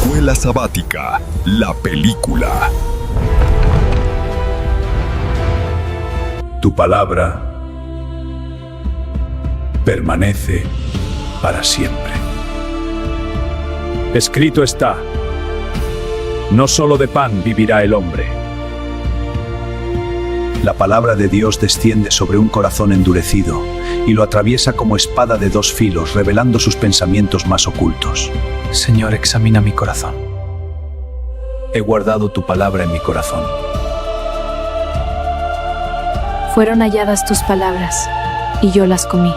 Escuela Sabática, la película. Tu palabra permanece para siempre. Escrito está: no solo de pan vivirá el hombre. La palabra de Dios desciende sobre un corazón endurecido y lo atraviesa como espada de dos filos, revelando sus pensamientos más ocultos. Señor, examina mi corazón. He guardado tu palabra en mi corazón. Fueron halladas tus palabras, y yo las comí.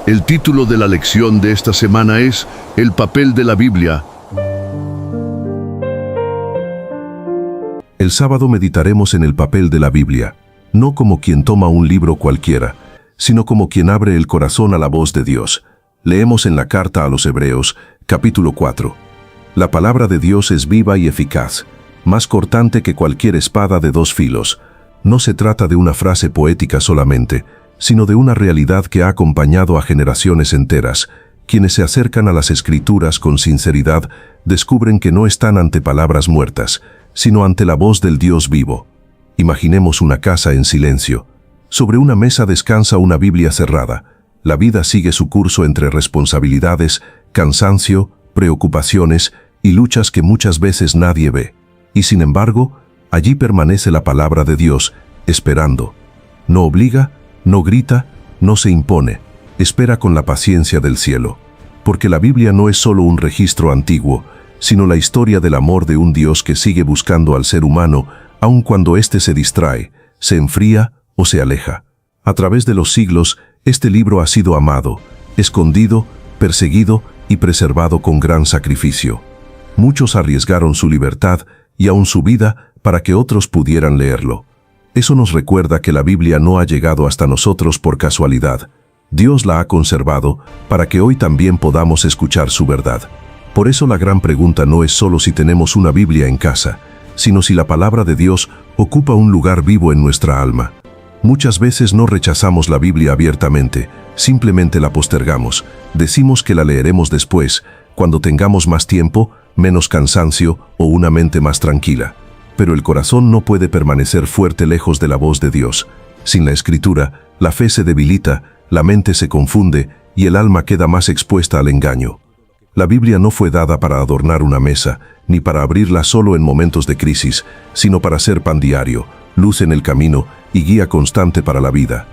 El título de la lección de esta semana es El papel de la Biblia. El sábado meditaremos en el papel de la Biblia, no como quien toma un libro cualquiera, sino como quien abre el corazón a la voz de Dios. Leemos en la carta a los Hebreos, capítulo 4. La palabra de Dios es viva y eficaz, más cortante que cualquier espada de dos filos. No se trata de una frase poética solamente, sino de una realidad que ha acompañado a generaciones enteras. Quienes se acercan a las Escrituras con sinceridad descubren que no están ante palabras muertas, sino ante la voz del Dios vivo. Imaginemos una casa en silencio. Sobre una mesa descansa una Biblia cerrada. La vida sigue su curso entre responsabilidades, cansancio, preocupaciones y luchas que muchas veces nadie ve. Y sin embargo, allí permanece la palabra de Dios, esperando. No obliga, no grita, no se impone. Espera con la paciencia del cielo. Porque la Biblia no es solo un registro antiguo, sino la historia del amor de un Dios que sigue buscando al ser humano, aun cuando éste se distrae, se enfría o se aleja. A través de los siglos, este libro ha sido amado, escondido, perseguido y preservado con gran sacrificio. Muchos arriesgaron su libertad y aun su vida para que otros pudieran leerlo. Eso nos recuerda que la Biblia no ha llegado hasta nosotros por casualidad. Dios la ha conservado para que hoy también podamos escuchar su verdad. Por eso la gran pregunta no es solo si tenemos una Biblia en casa, sino si la palabra de Dios ocupa un lugar vivo en nuestra alma. Muchas veces no rechazamos la Biblia abiertamente, simplemente la postergamos. Decimos que la leeremos después, cuando tengamos más tiempo, menos cansancio o una mente más tranquila. Pero el corazón no puede permanecer fuerte lejos de la voz de Dios. Sin la Escritura, la fe se debilita, la mente se confunde y el alma queda más expuesta al engaño. La Biblia no fue dada para adornar una mesa, ni para abrirla solo en momentos de crisis, sino para ser pan diario, luz en el camino y guía constante para la vida.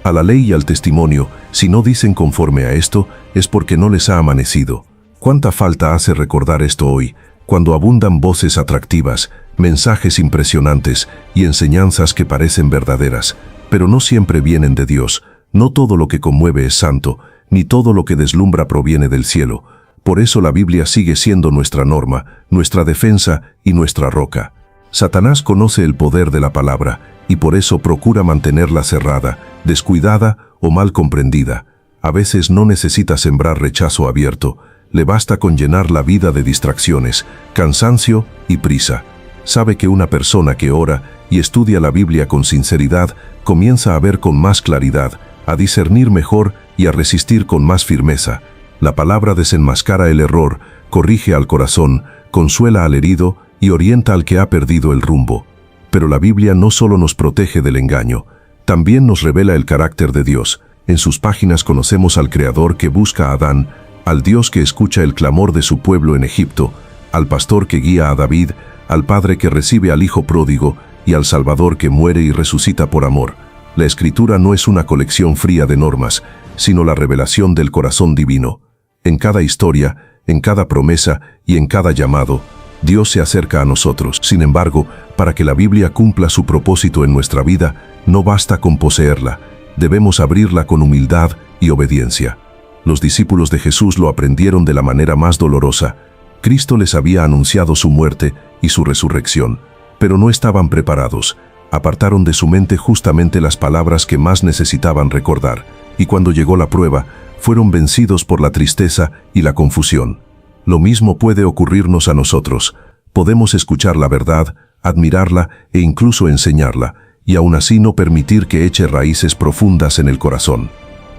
A la ley y al testimonio, si no dicen conforme a esto, es porque no les ha amanecido. ¿Cuánta falta hace recordar esto hoy, cuando abundan voces atractivas, mensajes impresionantes y enseñanzas que parecen verdaderas, pero no siempre vienen de Dios? No todo lo que conmueve es santo, ni todo lo que deslumbra proviene del cielo. Por eso la Biblia sigue siendo nuestra norma, nuestra defensa y nuestra roca. Satanás conoce el poder de la palabra y por eso procura mantenerla cerrada, descuidada o mal comprendida. A veces no necesita sembrar rechazo abierto, le basta con llenar la vida de distracciones, cansancio y prisa. Sabe que una persona que ora y estudia la Biblia con sinceridad comienza a ver con más claridad, a discernir mejor y a resistir con más firmeza. La palabra desenmascara el error, corrige al corazón, consuela al herido y orienta al que ha perdido el rumbo. Pero la Biblia no solo nos protege del engaño, también nos revela el carácter de Dios. En sus páginas conocemos al Creador que busca a Adán, al Dios que escucha el clamor de su pueblo en Egipto, al pastor que guía a David, al padre que recibe al hijo pródigo y al Salvador que muere y resucita por amor. La Escritura no es una colección fría de normas, sino la revelación del corazón divino. En cada historia, en cada promesa y en cada llamado, Dios se acerca a nosotros. Sin embargo, para que la Biblia cumpla su propósito en nuestra vida, no basta con poseerla, debemos abrirla con humildad y obediencia. Los discípulos de Jesús lo aprendieron de la manera más dolorosa. Cristo les había anunciado su muerte y su resurrección, pero no estaban preparados. Apartaron de su mente justamente las palabras que más necesitaban recordar, y cuando llegó la prueba, fueron vencidos por la tristeza y la confusión. Lo mismo puede ocurrirnos a nosotros. Podemos escuchar la verdad, admirarla e incluso enseñarla, y aún así no permitir que eche raíces profundas en el corazón.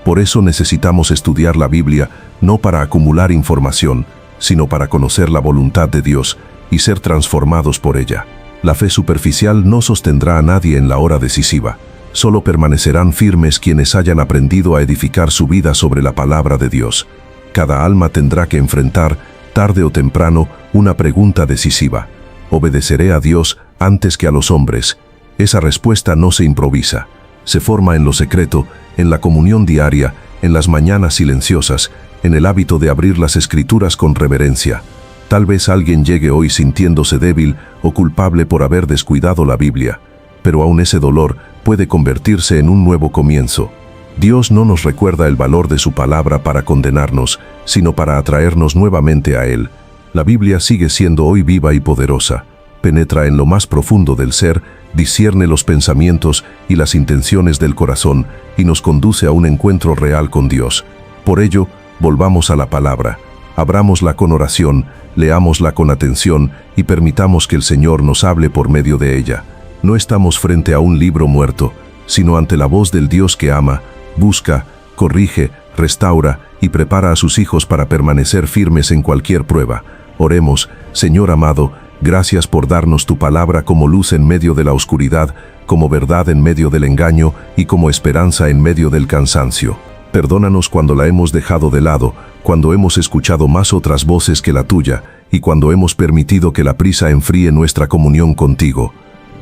Por eso necesitamos estudiar la Biblia no para acumular información, sino para conocer la voluntad de Dios y ser transformados por ella. La fe superficial no sostendrá a nadie en la hora decisiva. Solo permanecerán firmes quienes hayan aprendido a edificar su vida sobre la palabra de Dios. Cada alma tendrá que enfrentar, tarde o temprano, una pregunta decisiva. ¿Obedeceré a Dios antes que a los hombres? Esa respuesta no se improvisa. Se forma en lo secreto, en la comunión diaria, en las mañanas silenciosas, en el hábito de abrir las Escrituras con reverencia. Tal vez alguien llegue hoy sintiéndose débil o culpable por haber descuidado la Biblia, pero aún ese dolor puede convertirse en un nuevo comienzo. Dios no nos recuerda el valor de su palabra para condenarnos, sino para atraernos nuevamente a Él. La Biblia sigue siendo hoy viva y poderosa. Penetra en lo más profundo del ser, discierne los pensamientos y las intenciones del corazón y nos conduce a un encuentro real con Dios. Por ello, volvamos a la palabra. Abrámosla con oración, leámosla con atención y permitamos que el Señor nos hable por medio de ella. No estamos frente a un libro muerto, sino ante la voz del Dios que ama, busca, corrige, restaura y prepara a sus hijos para permanecer firmes en cualquier prueba. Oremos. Señor amado, gracias por darnos tu palabra como luz en medio de la oscuridad, como verdad en medio del engaño y como esperanza en medio del cansancio. Perdónanos cuando la hemos dejado de lado, cuando hemos escuchado más otras voces que la tuya y cuando hemos permitido que la prisa enfríe nuestra comunión contigo.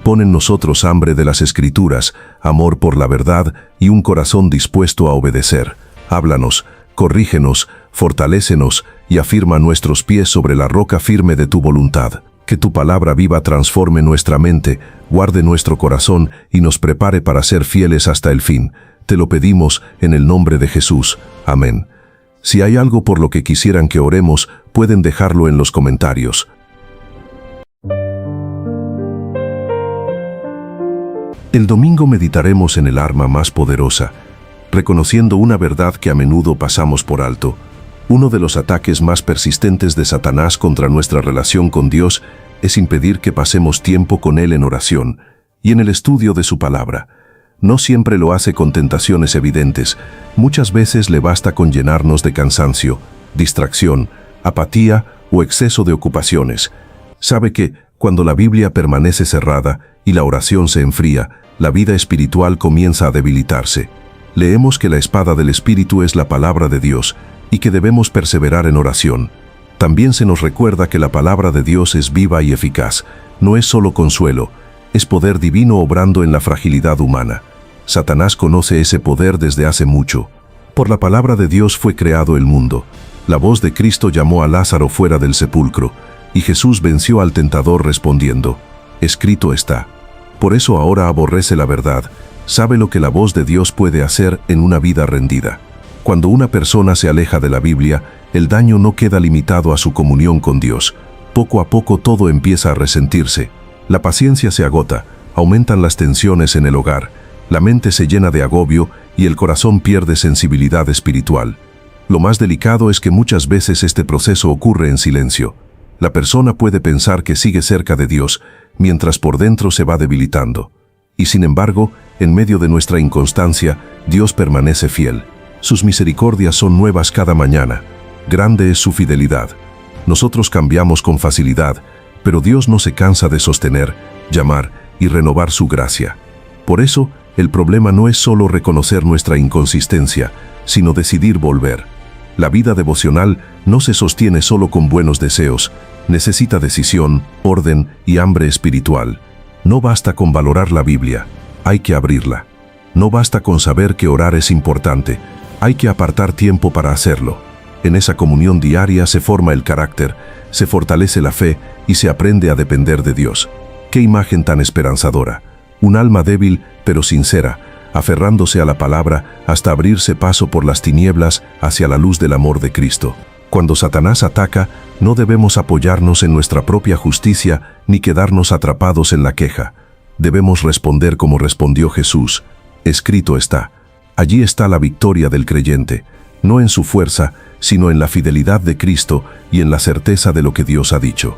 Pon en nosotros hambre de las Escrituras, amor por la verdad y un corazón dispuesto a obedecer. Háblanos, corrígenos, fortalécenos y afirma nuestros pies sobre la roca firme de tu voluntad. Que tu palabra viva transforme nuestra mente, guarde nuestro corazón y nos prepare para ser fieles hasta el fin. Te lo pedimos en el nombre de Jesús. Amén. Si hay algo por lo que quisieran que oremos, pueden dejarlo en los comentarios. El domingo meditaremos en el arma más poderosa, reconociendo una verdad que a menudo pasamos por alto. Uno de los ataques más persistentes de Satanás contra nuestra relación con Dios es impedir que pasemos tiempo con Él en oración y en el estudio de su palabra. No siempre lo hace con tentaciones evidentes. Muchas veces le basta con llenarnos de cansancio, distracción, apatía o exceso de ocupaciones. Sabe que, cuando la Biblia permanece cerrada y la oración se enfría, la vida espiritual comienza a debilitarse. Leemos que la espada del Espíritu es la palabra de Dios y que debemos perseverar en oración. También se nos recuerda que la palabra de Dios es viva y eficaz. No es solo consuelo, es poder divino obrando en la fragilidad humana. Satanás conoce ese poder desde hace mucho. Por la palabra de Dios fue creado el mundo. La voz de Cristo llamó a Lázaro fuera del sepulcro, y Jesús venció al tentador respondiendo: escrito está. Por eso ahora aborrece la verdad, sabe lo que la voz de Dios puede hacer en una vida rendida. Cuando una persona se aleja de la Biblia, el daño no queda limitado a su comunión con Dios. Poco a poco todo empieza a resentirse. La paciencia se agota, aumentan las tensiones en el hogar, la mente se llena de agobio y el corazón pierde sensibilidad espiritual. Lo más delicado es que muchas veces este proceso ocurre en silencio. La persona puede pensar que sigue cerca de Dios, mientras por dentro se va debilitando. Y sin embargo, en medio de nuestra inconstancia, Dios permanece fiel. Sus misericordias son nuevas cada mañana. Grande es su fidelidad. Nosotros cambiamos con facilidad, pero Dios no se cansa de sostener, llamar y renovar su gracia. Por eso, el problema no es solo reconocer nuestra inconsistencia, sino decidir volver. La vida devocional no se sostiene solo con buenos deseos, necesita decisión, orden y hambre espiritual. No basta con valorar la Biblia, hay que abrirla. No basta con saber que orar es importante, hay que apartar tiempo para hacerlo. En esa comunión diaria se forma el carácter, se fortalece la fe y se aprende a depender de Dios. ¡Qué imagen tan esperanzadora! Un alma débil pero sincera, aferrándose a la palabra hasta abrirse paso por las tinieblas hacia la luz del amor de Cristo. Cuando Satanás ataca, no debemos apoyarnos en nuestra propia justicia ni quedarnos atrapados en la queja. Debemos responder como respondió Jesús: escrito está. Allí está la victoria del creyente, no en su fuerza, sino en la fidelidad de Cristo y en la certeza de lo que Dios ha dicho.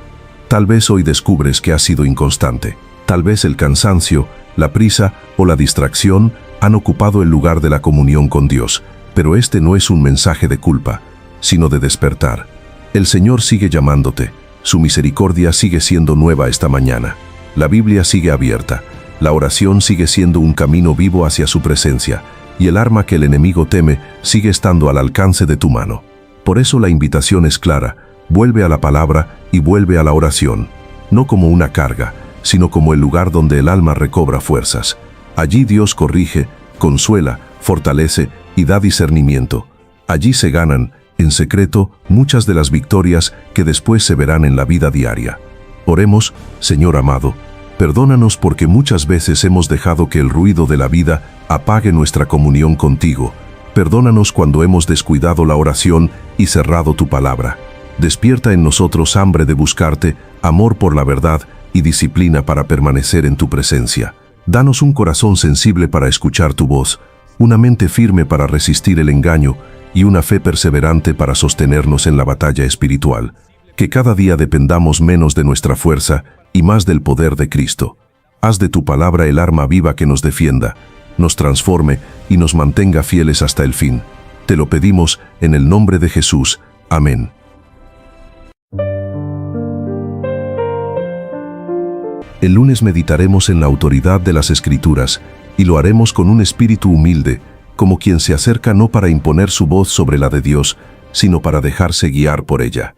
Tal vez hoy descubres que has sido inconstante. Tal vez el cansancio, la prisa o la distracción han ocupado el lugar de la comunión con Dios, pero este no es un mensaje de culpa, sino de despertar. El Señor sigue llamándote, su misericordia sigue siendo nueva esta mañana. La Biblia sigue abierta, la oración sigue siendo un camino vivo hacia su presencia, y el arma que el enemigo teme sigue estando al alcance de tu mano. Por eso la invitación es clara: vuelve a la palabra y vuelve a la oración, no como una carga, sino como el lugar donde el alma recobra fuerzas. Allí Dios corrige, consuela, fortalece y da discernimiento. Allí se ganan, en secreto, muchas de las victorias que después se verán en la vida diaria. Oremos. Señor amado, perdónanos porque muchas veces hemos dejado que el ruido de la vida apague nuestra comunión contigo. Perdónanos cuando hemos descuidado la oración y cerrado tu palabra. Despierta en nosotros hambre de buscarte, amor por la verdad y disciplina para permanecer en tu presencia. Danos un corazón sensible para escuchar tu voz, una mente firme para resistir el engaño y una fe perseverante para sostenernos en la batalla espiritual. Que cada día dependamos menos de nuestra fuerza y más del poder de Cristo. Haz de tu palabra el arma viva que nos defienda, nos transforme y nos mantenga fieles hasta el fin. Te lo pedimos en el nombre de Jesús. Amén. El lunes meditaremos en la autoridad de las Escrituras y lo haremos con un espíritu humilde, como quien se acerca no para imponer su voz sobre la de Dios, sino para dejarse guiar por ella.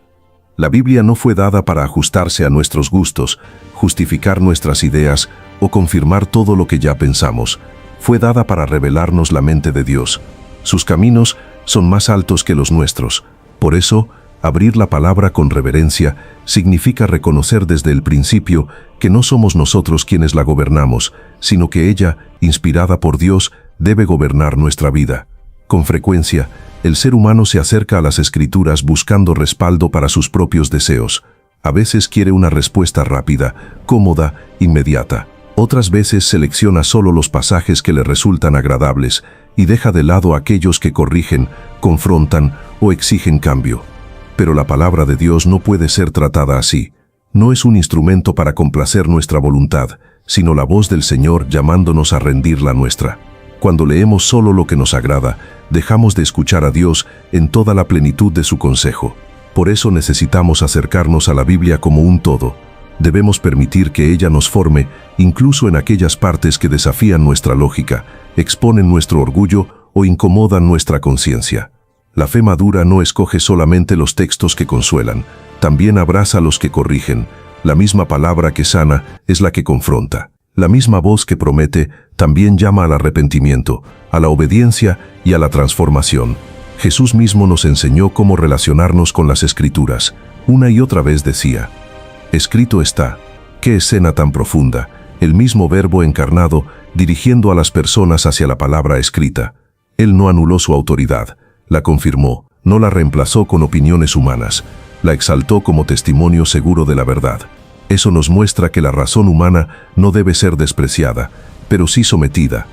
La Biblia no fue dada para ajustarse a nuestros gustos, justificar nuestras ideas o confirmar todo lo que ya pensamos. Fue dada para revelarnos la mente de Dios. Sus caminos son más altos que los nuestros. Por eso, abrir la palabra con reverencia significa reconocer desde el principio que no somos nosotros quienes la gobernamos, sino que ella, inspirada por Dios, debe gobernar nuestra vida. Con frecuencia, el ser humano se acerca a las Escrituras buscando respaldo para sus propios deseos. A veces quiere una respuesta rápida, cómoda, inmediata. Otras veces selecciona solo los pasajes que le resultan agradables y deja de lado aquellos que corrigen, confrontan o exigen cambio. Pero la palabra de Dios no puede ser tratada así. No es un instrumento para complacer nuestra voluntad, sino la voz del Señor llamándonos a rendir la nuestra. Cuando leemos solo lo que nos agrada, dejamos de escuchar a Dios en toda la plenitud de su consejo. Por eso necesitamos acercarnos a la Biblia como un todo. Debemos permitir que ella nos forme, incluso en aquellas partes que desafían nuestra lógica, exponen nuestro orgullo o incomodan nuestra conciencia. La fe madura no escoge solamente los textos que consuelan, también abraza a los que corrigen. La misma palabra que sana es la que confronta. La misma voz que promete también llama al arrepentimiento, a la obediencia y a la transformación. Jesús mismo nos enseñó cómo relacionarnos con las Escrituras. Una y otra vez decía: escrito está. ¡Qué escena tan profunda! El mismo Verbo encarnado dirigiendo a las personas hacia la palabra escrita. Él no anuló su autoridad, la confirmó, no la reemplazó con opiniones humanas, la exaltó como testimonio seguro de la verdad. Eso nos muestra que la razón humana no debe ser despreciada, pero sí sometida.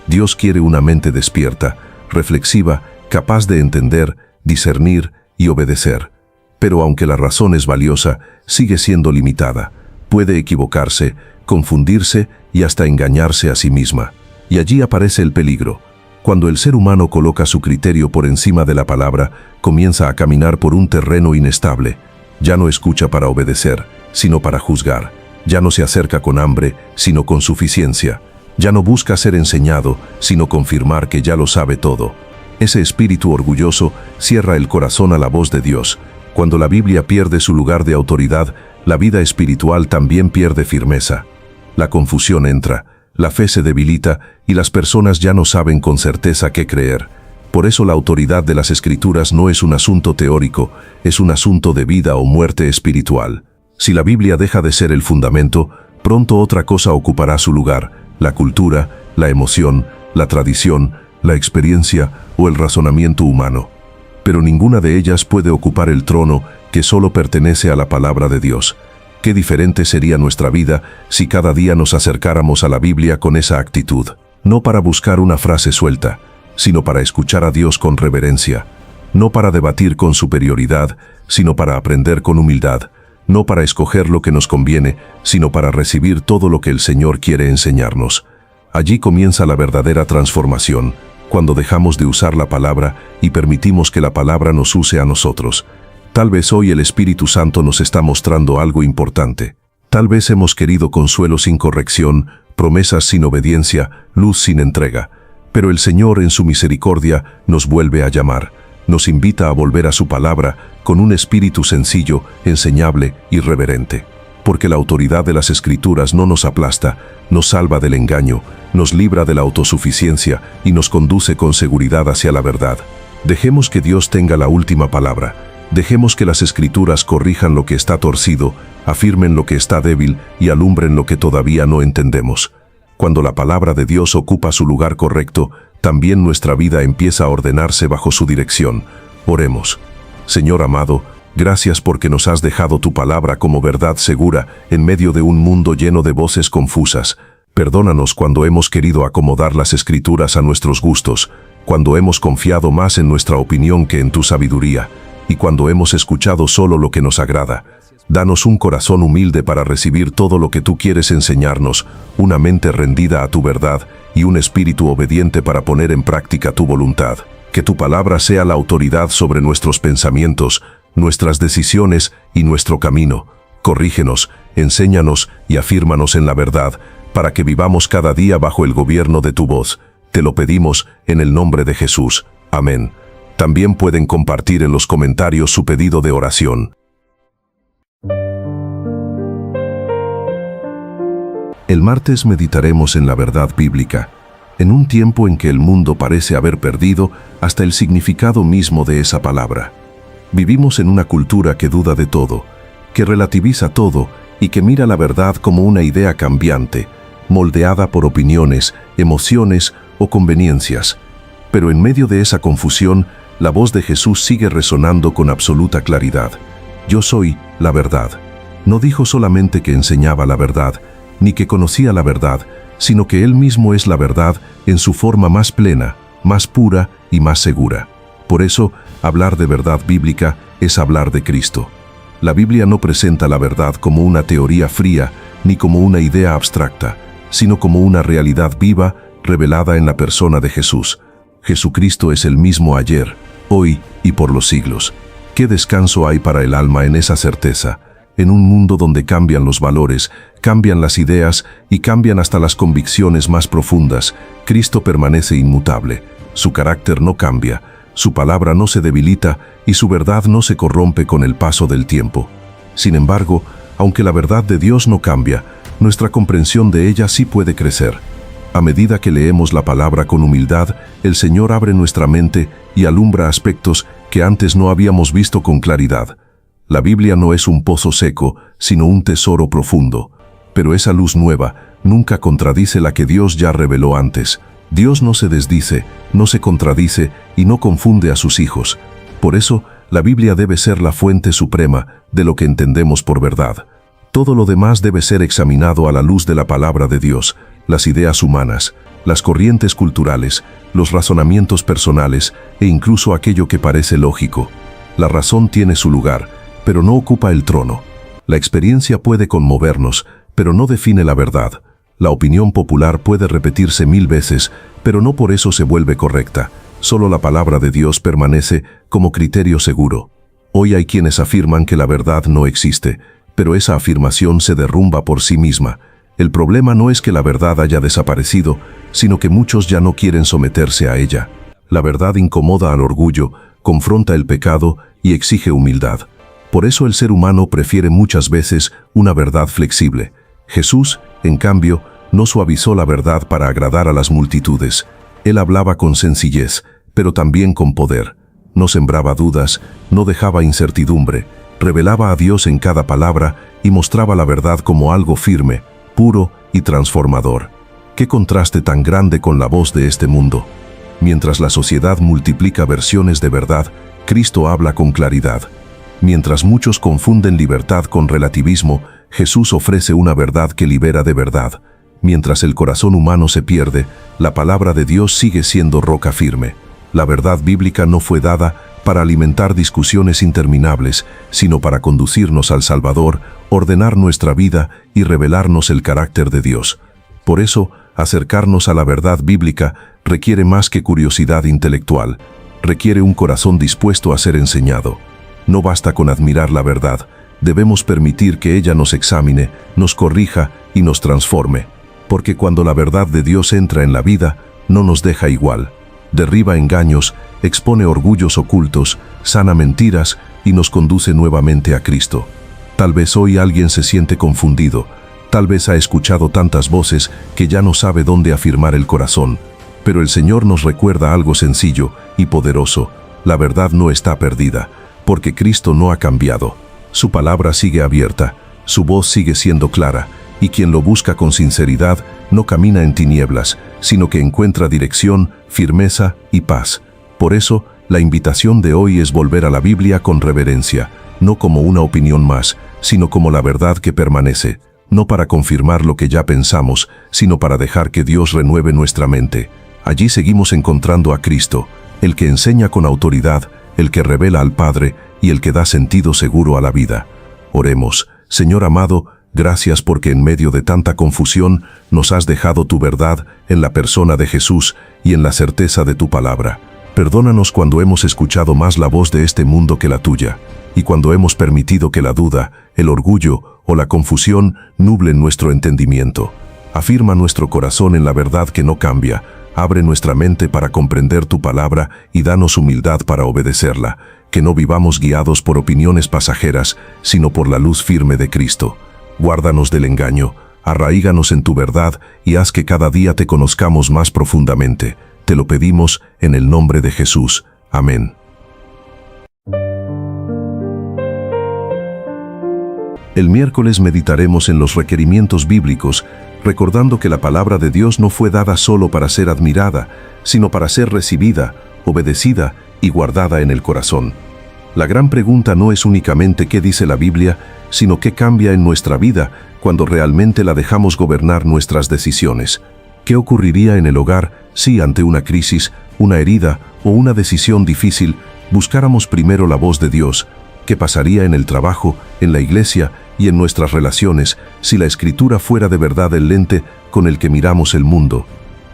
Dios quiere una mente despierta, reflexiva, capaz de entender, discernir y obedecer. Pero aunque la razón es valiosa, sigue siendo limitada. Puede equivocarse, confundirse y hasta engañarse a sí misma. Y allí aparece el peligro. Cuando el ser humano coloca su criterio por encima de la palabra, comienza a caminar por un terreno inestable. Ya no escucha para obedecer, sino para juzgar. Ya no se acerca con hambre, sino con suficiencia. Ya no busca ser enseñado, sino confirmar que ya lo sabe todo. Ese espíritu orgulloso cierra el corazón a la voz de Dios. Cuando la Biblia pierde su lugar de autoridad, la vida espiritual también pierde firmeza. La confusión entra, la fe se debilita y las personas ya no saben con certeza qué creer. Por eso la autoridad de las Escrituras no es un asunto teórico, es un asunto de vida o muerte espiritual. Si la Biblia deja de ser el fundamento, pronto otra cosa ocupará su lugar: la cultura, la emoción, la tradición, la experiencia o el razonamiento humano. Pero ninguna de ellas puede ocupar el trono que solo pertenece a la palabra de Dios. Qué diferente sería nuestra vida si cada día nos acercáramos a la Biblia con esa actitud, no para buscar una frase suelta, sino para escuchar a Dios con reverencia, no para debatir con superioridad, sino para aprender con humildad, no para escoger lo que nos conviene, sino para recibir todo lo que el Señor quiere enseñarnos. Allí comienza la verdadera transformación, cuando dejamos de usar la palabra y permitimos que la palabra nos use a nosotros. Tal vez hoy el Espíritu Santo nos está mostrando algo importante. Tal vez hemos querido consuelo sin corrección, promesas sin obediencia, luz sin entrega. Pero el Señor en su misericordia nos vuelve a llamar. Nos invita a volver a su palabra con un espíritu sencillo, enseñable y reverente. Porque la autoridad de las Escrituras no nos aplasta, nos salva del engaño, nos libra de la autosuficiencia y nos conduce con seguridad hacia la verdad. Dejemos que Dios tenga la última palabra. Dejemos que las Escrituras corrijan lo que está torcido, afirmen lo que está débil y alumbren lo que todavía no entendemos. Cuando la palabra de Dios ocupa su lugar correcto, también nuestra vida empieza a ordenarse bajo su dirección. Oremos. Señor amado, gracias porque nos has dejado tu palabra como verdad segura en medio de un mundo lleno de voces confusas. Perdónanos cuando hemos querido acomodar las Escrituras a nuestros gustos, cuando hemos confiado más en nuestra opinión que en tu sabiduría, y cuando hemos escuchado solo lo que nos agrada. Danos un corazón humilde para recibir todo lo que tú quieres enseñarnos, una mente rendida a tu verdad y un espíritu obediente para poner en práctica tu voluntad. Que tu palabra sea la autoridad sobre nuestros pensamientos, nuestras decisiones y nuestro camino. Corrígenos, enséñanos y afírmanos en la verdad, para que vivamos cada día bajo el gobierno de tu voz. Te lo pedimos en el nombre de Jesús. Amén. También pueden compartir en los comentarios su pedido de oración. El martes meditaremos en la verdad bíblica, en un tiempo en que el mundo parece haber perdido hasta el significado mismo de esa palabra. Vivimos en una cultura que duda de todo, que relativiza todo y que mira la verdad como una idea cambiante, moldeada por opiniones, emociones o conveniencias. Pero en medio de esa confusión, la voz de Jesús sigue resonando con absoluta claridad. Yo soy la verdad. No dijo solamente que enseñaba la verdad, ni que conocía la verdad, sino que Él mismo es la verdad en su forma más plena, más pura y más segura. Por eso, hablar de verdad bíblica es hablar de Cristo. La Biblia no presenta la verdad como una teoría fría, ni como una idea abstracta, sino como una realidad viva, revelada en la persona de Jesús. Jesucristo es el mismo ayer, hoy y por los siglos. ¿Qué descanso hay para el alma en esa certeza? En un mundo donde cambian los valores, cambian las ideas y cambian hasta las convicciones más profundas, Cristo permanece inmutable. Su carácter no cambia, su palabra no se debilita y su verdad no se corrompe con el paso del tiempo. Sin embargo, aunque la verdad de Dios no cambia, nuestra comprensión de ella sí puede crecer. A medida que leemos la palabra con humildad, el Señor abre nuestra mente y alumbra aspectos que antes no habíamos visto con claridad. La Biblia no es un pozo seco, sino un tesoro profundo. Pero esa luz nueva nunca contradice la que Dios ya reveló antes. Dios no se desdice, no se contradice y no confunde a sus hijos. Por eso, la Biblia debe ser la fuente suprema de lo que entendemos por verdad. Todo lo demás debe ser examinado a la luz de la palabra de Dios, las ideas humanas, las corrientes culturales, los razonamientos personales e incluso aquello que parece lógico. La razón tiene su lugar, pero no ocupa el trono. La experiencia puede conmovernos, pero no define la verdad. La opinión popular puede repetirse 1000 veces, pero no por eso se vuelve correcta. Solo la palabra de Dios permanece como criterio seguro. Hoy hay quienes afirman que la verdad no existe, pero esa afirmación se derrumba por sí misma. El problema no es que la verdad haya desaparecido, sino que muchos ya no quieren someterse a ella. La verdad incomoda al orgullo, confronta el pecado y exige humildad. Por eso el ser humano prefiere muchas veces una verdad flexible. Jesús, en cambio, no suavizó la verdad para agradar a las multitudes. Él hablaba con sencillez, pero también con poder. No sembraba dudas, no dejaba incertidumbre, revelaba a Dios en cada palabra y mostraba la verdad como algo firme, puro y transformador. ¡Qué contraste tan grande con la voz de este mundo! Mientras la sociedad multiplica versiones de verdad, Cristo habla con claridad. Mientras muchos confunden libertad con relativismo, Jesús ofrece una verdad que libera de verdad. Mientras el corazón humano se pierde, la palabra de Dios sigue siendo roca firme. La verdad bíblica no fue dada para alimentar discusiones interminables, sino para conducirnos al Salvador, ordenar nuestra vida y revelarnos el carácter de Dios. Por eso, Acercarnos a la verdad bíblica requiere más que curiosidad intelectual, requiere un corazón dispuesto a ser enseñado. No basta con admirar la verdad, debemos permitir que ella nos examine, nos corrija y nos transforme, porque cuando la verdad de Dios entra en la vida, no nos deja igual. Derriba engaños, expone orgullos ocultos, sana mentiras y nos conduce nuevamente a Cristo. Tal vez hoy alguien se siente confundido, tal vez ha escuchado tantas voces que ya no sabe dónde afirmar el corazón, pero el Señor nos recuerda algo sencillo y poderoso: la verdad no está perdida, porque Cristo no ha cambiado. Su palabra sigue abierta, su voz sigue siendo clara, y quien lo busca con sinceridad no camina en tinieblas, sino que encuentra dirección, firmeza y paz. Por eso, la invitación de hoy es volver a la Biblia con reverencia, no como una opinión más, sino como la verdad que permanece, no para confirmar lo que ya pensamos, sino para dejar que Dios renueve nuestra mente. Allí seguimos encontrando a Cristo, el que enseña con autoridad, el que revela al Padre y el que da sentido seguro a la vida. Oremos. Señor amado, gracias porque en medio de tanta confusión nos has dejado tu verdad en la persona de Jesús y en la certeza de tu palabra. Perdónanos cuando hemos escuchado más la voz de este mundo que la tuya, y cuando hemos permitido que la duda, el orgullo o la confusión nublen nuestro entendimiento. Afirma nuestro corazón en la verdad que no cambia, abre nuestra mente para comprender tu palabra y danos humildad para obedecerla, que no vivamos guiados por opiniones pasajeras, sino por la luz firme de Cristo. Guárdanos del engaño, arraíganos en tu verdad y haz que cada día te conozcamos más profundamente. Te lo pedimos en el nombre de Jesús. Amén. El miércoles meditaremos en los requerimientos bíblicos, recordando que la palabra de Dios no fue dada solo para ser admirada, sino para ser recibida, obedecida y guardada en el corazón. La gran pregunta no es únicamente qué dice la Biblia, sino qué cambia en nuestra vida cuando realmente la dejamos gobernar nuestras decisiones. ¿Qué ocurriría en el hogar si ante una crisis, una herida o una decisión difícil buscáramos primero la voz de Dios? ¿Qué pasaría en el trabajo, en la iglesia y en nuestras relaciones si la Escritura fuera de verdad el lente con el que miramos el mundo?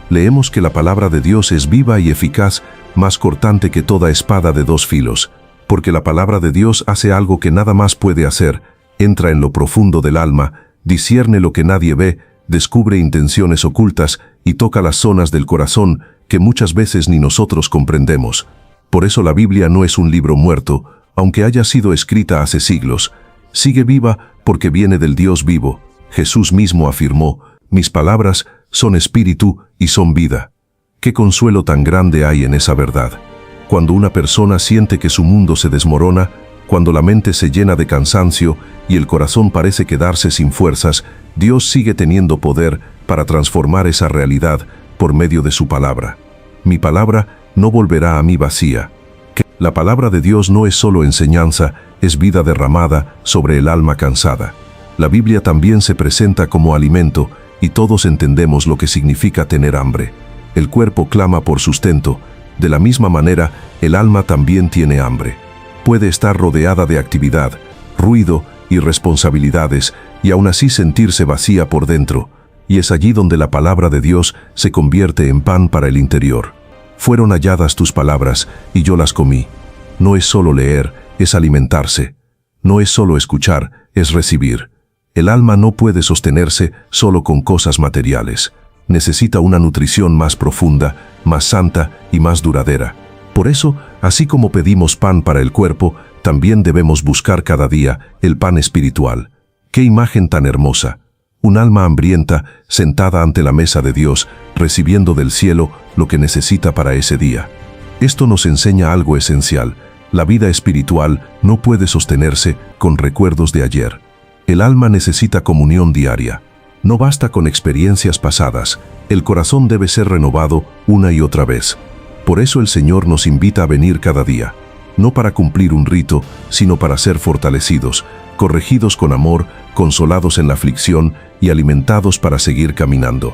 Leemos que la palabra de Dios es viva y eficaz, más cortante que toda espada de dos filos, porque la palabra de Dios hace algo que nada más puede hacer: entra en lo profundo del alma, discierne lo que nadie ve, descubre intenciones ocultas y toca las zonas del corazón que muchas veces ni nosotros comprendemos. Por eso la Biblia no es un libro muerto, aunque haya sido escrita hace siglos. Sigue viva porque viene del Dios vivo. Jesús mismo afirmó: mis palabras son espíritu y son vida. ¿Qué consuelo tan grande hay en esa verdad? Cuando una persona siente que su mundo se desmorona, cuando la mente se llena de cansancio y el corazón parece quedarse sin fuerzas, Dios sigue teniendo poder para transformar esa realidad por medio de su palabra. Mi palabra no volverá a mí vacía. La palabra de Dios no es solo enseñanza, es vida derramada sobre el alma cansada. La Biblia también se presenta como alimento y todos entendemos lo que significa tener hambre. El cuerpo clama por sustento. De la misma manera, el alma también tiene hambre. Puede estar rodeada de actividad, ruido y responsabilidades, y aún así sentirse vacía por dentro, y es allí donde la palabra de Dios se convierte en pan para el interior. Fueron halladas tus palabras, y yo las comí. No es solo leer, es alimentarse. No es solo escuchar, es recibir. El alma no puede sostenerse solo con cosas materiales. Necesita una nutrición más profunda, más santa y más duradera. Por eso, así como pedimos pan para el cuerpo, también debemos buscar cada día el pan espiritual. ¡Qué imagen tan hermosa! Un alma hambrienta, sentada ante la mesa de Dios, recibiendo del cielo lo que necesita para ese día. Esto nos enseña algo esencial. La vida espiritual no puede sostenerse con recuerdos de ayer. El alma necesita comunión diaria. No basta con experiencias pasadas, el corazón debe ser renovado una y otra vez. Por eso el Señor nos invita a venir cada día, no para cumplir un rito, sino para ser fortalecidos, corregidos con amor, consolados en la aflicción y alimentados para seguir caminando.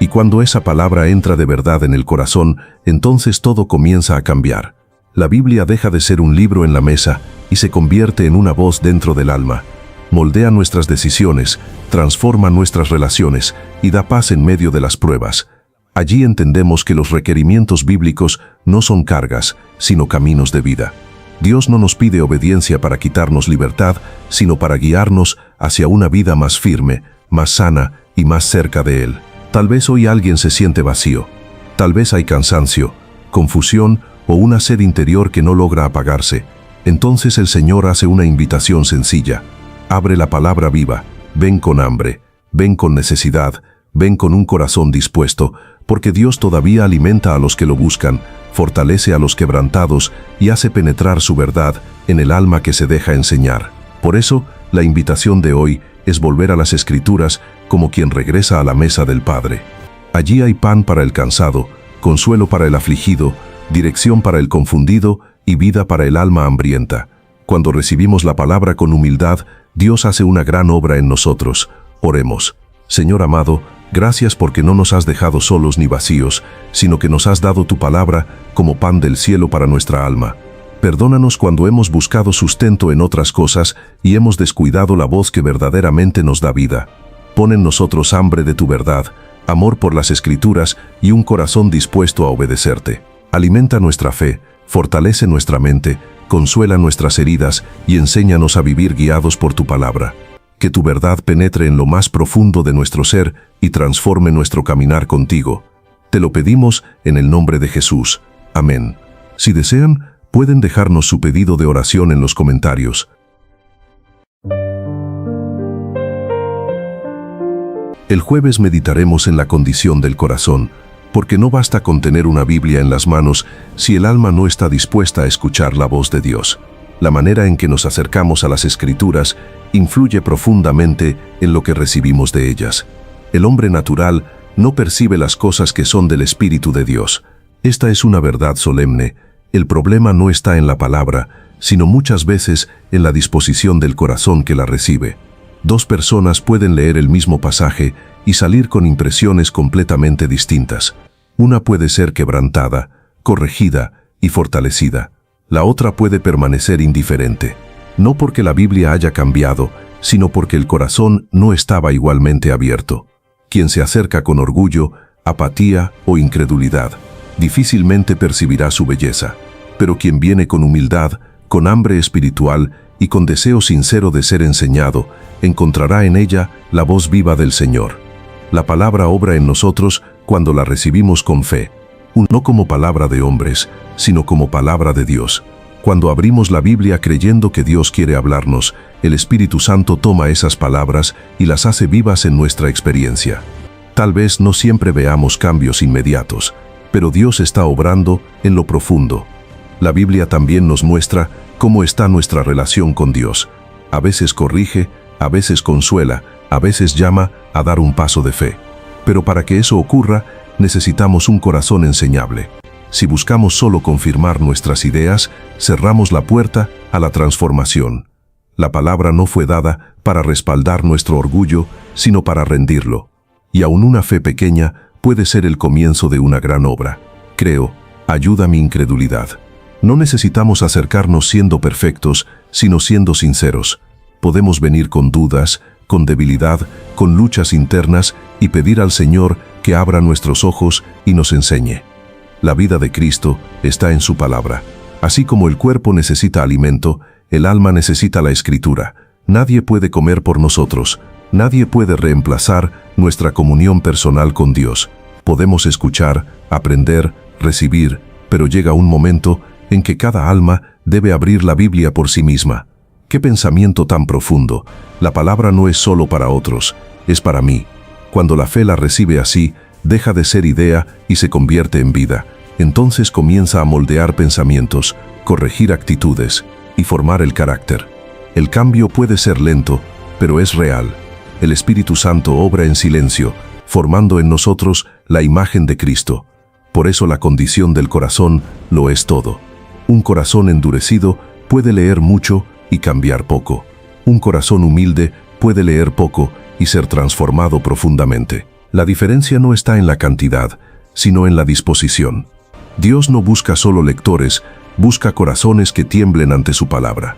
Y cuando esa palabra entra de verdad en el corazón, entonces todo comienza a cambiar. La Biblia deja de ser un libro en la mesa y se convierte en una voz dentro del alma. moldea nuestras decisiones, transforma nuestras relaciones y da paz en medio de las pruebas. Allí entendemos que los requerimientos bíblicos no son cargas, sino caminos de vida. Dios no nos pide obediencia para quitarnos libertad, sino para guiarnos hacia una vida más firme, más sana y más cerca de Él. Tal vez hoy alguien se siente vacío. Tal vez hay cansancio, confusión o una sed interior que no logra apagarse. Entonces el Señor hace una invitación sencilla. Abre la palabra viva. Ven con hambre, ven con necesidad, ven con un corazón dispuesto, porque Dios todavía alimenta a los que lo buscan, fortalece a los quebrantados y hace penetrar su verdad en el alma que se deja enseñar. Por eso, la invitación de hoy es volver a las Escrituras como quien regresa a la mesa del Padre. Allí hay pan para el cansado, consuelo para el afligido, dirección para el confundido y vida para el alma hambrienta. Cuando recibimos la palabra con humildad, Dios hace una gran obra en nosotros. Oremos. Señor amado, gracias porque no nos has dejado solos ni vacíos, sino que nos has dado tu palabra como pan del cielo para nuestra alma. Perdónanos cuando hemos buscado sustento en otras cosas y hemos descuidado la voz que verdaderamente nos da vida. Pon en nosotros hambre de tu verdad, amor por las Escrituras y un corazón dispuesto a obedecerte. Alimenta nuestra fe, fortalece nuestra mente, consuela nuestras heridas y enséñanos a vivir guiados por tu palabra. Que tu verdad penetre en lo más profundo de nuestro ser y transforme nuestro caminar contigo. Te lo pedimos en el nombre de Jesús. Amén. Si desean, pueden dejarnos su pedido de oración en los comentarios. El jueves meditaremos en la condición del corazón, porque no basta con tener una Biblia en las manos si el alma no está dispuesta a escuchar la voz de Dios. La manera en que nos acercamos a las Escrituras influye profundamente en lo que recibimos de ellas. El hombre natural no percibe las cosas que son del Espíritu de Dios. Esta es una verdad solemne. El problema no está en la palabra, sino muchas veces en la disposición del corazón que la recibe. Dos personas pueden leer el mismo pasaje y salir con impresiones completamente distintas. Una puede ser quebrantada, corregida y fortalecida. La otra puede permanecer indiferente, no porque la Biblia haya cambiado, sino porque el corazón no estaba igualmente abierto. Quien se acerca con orgullo, apatía o incredulidad, difícilmente percibirá su belleza, pero quien viene con humildad, con hambre espiritual y con deseo sincero de ser enseñado, encontrará en ella la voz viva del Señor. La palabra obra en nosotros cuando la recibimos con fe, no como palabra de hombres, sino como palabra de Dios. Cuando abrimos la Biblia creyendo que Dios quiere hablarnos, el Espíritu Santo toma esas palabras y las hace vivas en nuestra experiencia. Tal vez no siempre veamos cambios inmediatos, pero Dios está obrando en lo profundo. La Biblia también nos muestra cómo está nuestra relación con Dios. A veces corrige, a veces consuela, a veces llama a dar un paso de fe. Pero para que eso ocurra, necesitamos un corazón enseñable. Si buscamos solo confirmar nuestras ideas, cerramos la puerta a la transformación. La palabra no fue dada para respaldar nuestro orgullo, sino para rendirlo. Y aún una fe pequeña puede ser el comienzo de una gran obra. Creo, ayuda mi incredulidad. No necesitamos acercarnos siendo perfectos, sino siendo sinceros. Podemos venir con dudas, con debilidad, con luchas internas y pedir al Señor que abra nuestros ojos y nos enseñe. La vida de Cristo está en su palabra. Así como el cuerpo necesita alimento, el alma necesita la Escritura. Nadie puede comer por nosotros. Nadie puede reemplazar nuestra comunión personal con Dios. Podemos escuchar, aprender, recibir, pero llega un momento en que cada alma debe abrir la Biblia por sí misma. ¡Qué pensamiento tan profundo! La palabra no es solo para otros, es para mí. Cuando la fe la recibe así, deja de ser idea y se convierte en vida. Entonces comienza a moldear pensamientos, corregir actitudes y formar el carácter. El cambio puede ser lento, pero es real. El Espíritu Santo obra en silencio, formando en nosotros la imagen de Cristo. Por eso la condición del corazón lo es todo. Un corazón endurecido puede leer mucho y cambiar poco. Un corazón humilde puede leer poco y ser transformado profundamente. La diferencia no está en la cantidad, sino en la disposición. Dios no busca solo lectores, busca corazones que tiemblen ante su palabra.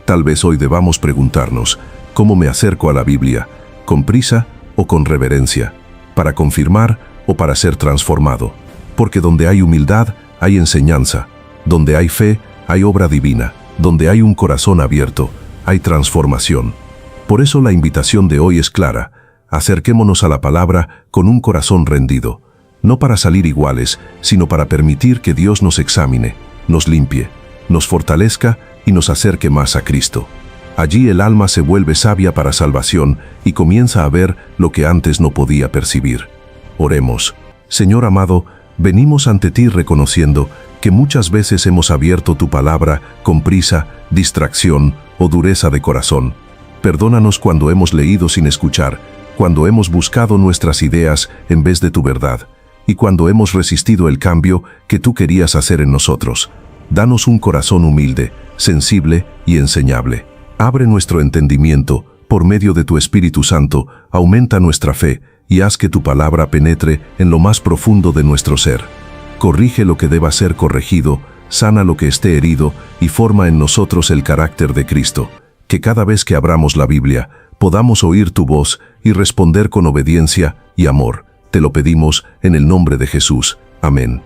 Tal vez hoy debamos preguntarnos, ¿Cómo me acerco a la Biblia? ¿Con prisa o con reverencia? ¿Para confirmar o para ser transformado? Porque donde hay humildad, hay enseñanza. Donde hay fe, hay obra divina. Donde hay un corazón abierto, hay transformación. Por eso la invitación de hoy es clara. Acerquémonos a la palabra con un corazón rendido. No para salir iguales, sino para permitir que Dios nos examine, nos limpie, nos fortalezca y nos acerque más a Cristo. Allí el alma se vuelve sabia para salvación y comienza a ver lo que antes no podía percibir. Oremos. Señor amado, venimos ante ti reconociendo que muchas veces hemos abierto tu palabra con prisa, distracción o dureza de corazón. Perdónanos cuando hemos leído sin escuchar, cuando hemos buscado nuestras ideas en vez de tu verdad, y cuando hemos resistido el cambio que tú querías hacer en nosotros. Danos un corazón humilde, sensible y enseñable. Abre nuestro entendimiento, por medio de tu Espíritu Santo, aumenta nuestra fe y haz que tu palabra penetre en lo más profundo de nuestro ser. Corrige lo que deba ser corregido, sana lo que esté herido y forma en nosotros el carácter de Cristo. Que cada vez que abramos la Biblia, podamos oír tu voz y responder con obediencia y amor. Te lo pedimos en el nombre de Jesús. Amén.